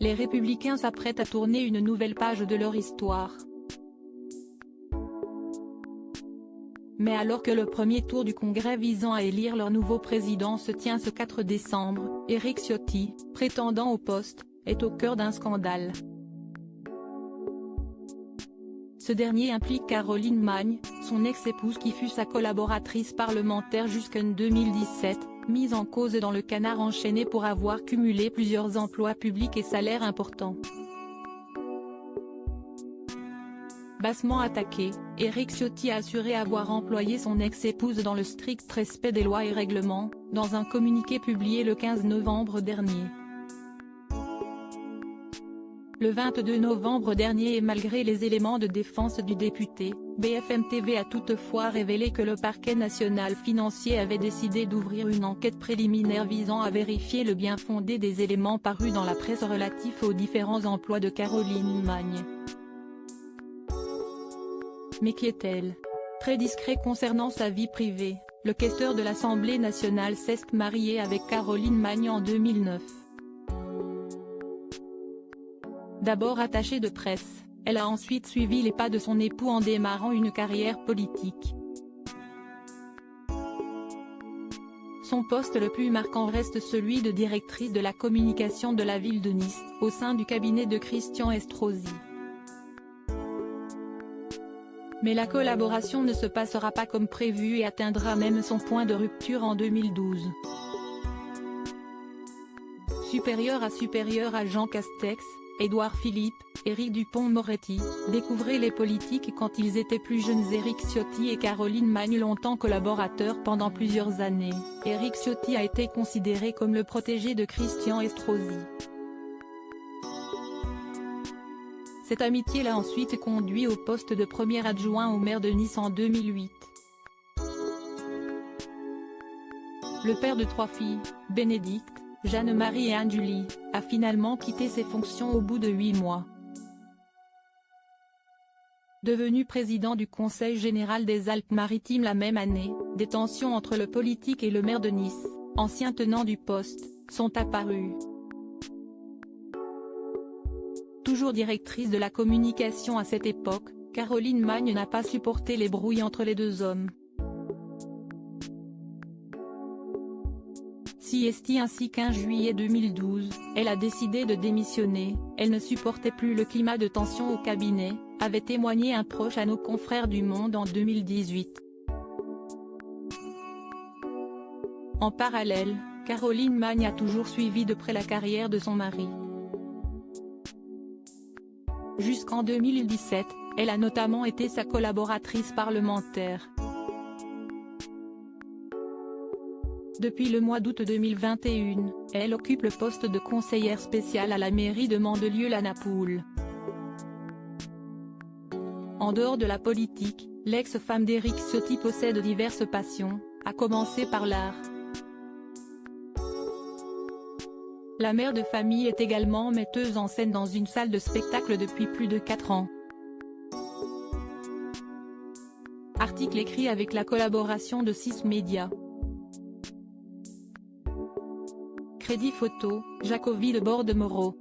les Républicains s'apprêtent à tourner une nouvelle page de leur histoire. Mais alors que le premier tour du Congrès visant à élire leur nouveau président se tient ce 4 décembre, Éric Ciotti, prétendant au poste, est au cœur d'un scandale. Ce dernier implique Caroline Magne, son ex-épouse qui fut sa collaboratrice parlementaire jusqu'en 2017, mise en cause dans le canard enchaîné pour avoir cumulé plusieurs emplois publics et salaires importants. Bassement attaqué, Éric Ciotti a assuré avoir employé son ex-épouse dans le strict respect des lois et règlements, dans un communiqué publié le 15 novembre dernier. Le 22 novembre dernier et malgré les éléments de défense du député, BFM TV a toutefois révélé que le parquet national financier avait décidé d'ouvrir une enquête préliminaire visant à vérifier le bien-fondé des éléments parus dans la presse relatifs aux différents emplois de Caroline Magne. Mais qui est-elle? Très discret concernant sa vie privée, le questeur de l'Assemblée nationale s'est marié avec Caroline Magne en 2009. D'abord attachée de presse, elle a ensuite suivi les pas de son époux en démarrant une carrière politique. Son poste le plus marquant reste celui de directrice de la communication de la ville de Nice, au sein du cabinet de Christian Estrosi. Mais la collaboration ne se passera pas comme prévu et atteindra même son point de rupture en 2012. Supérieur à Jean Castex, Édouard Philippe, Éric Dupond-Moretti, découvrez les politiques quand ils étaient plus jeunes. Éric Ciotti et Caroline Magne longtemps collaborateurs pendant plusieurs années, Éric Ciotti a été considéré comme le protégé de Christian Estrosi. Cette amitié l'a ensuite conduit au poste de premier adjoint au maire de Nice en 2008. Le père de 3 filles, Bénédicte, Jeanne-Marie et Anne-Julie, a finalement quitté ses fonctions au bout de 8 mois. Devenu président du Conseil général des Alpes-Maritimes la même année, des tensions entre le politique et le maire de Nice, ancien tenant du poste, sont apparues. Toujours directrice de la communication à cette époque, Caroline Magne n'a pas supporté les brouilles entre les deux hommes. Ainsi qu'en juillet 2012, elle a décidé de démissionner, elle ne supportait plus le climat de tension au cabinet, avait témoigné un proche à nos confrères du Monde en 2018. En parallèle, Caroline Magne a toujours suivi de près la carrière de son mari. Jusqu'en 2017, elle a notamment été sa collaboratrice parlementaire. Depuis le mois d'août 2021, elle occupe le poste de conseillère spéciale à la mairie de Mandelieu-la-Napoule. En dehors de la politique, l'ex-femme d'Éric Ciotti possède diverses passions, à commencer par l'art. La mère de famille est également metteuse en scène dans une salle de spectacle depuis plus de 4 ans. Article écrit avec la collaboration de 6 médias. Crédit photo, Jacovi de Borde-Moreau.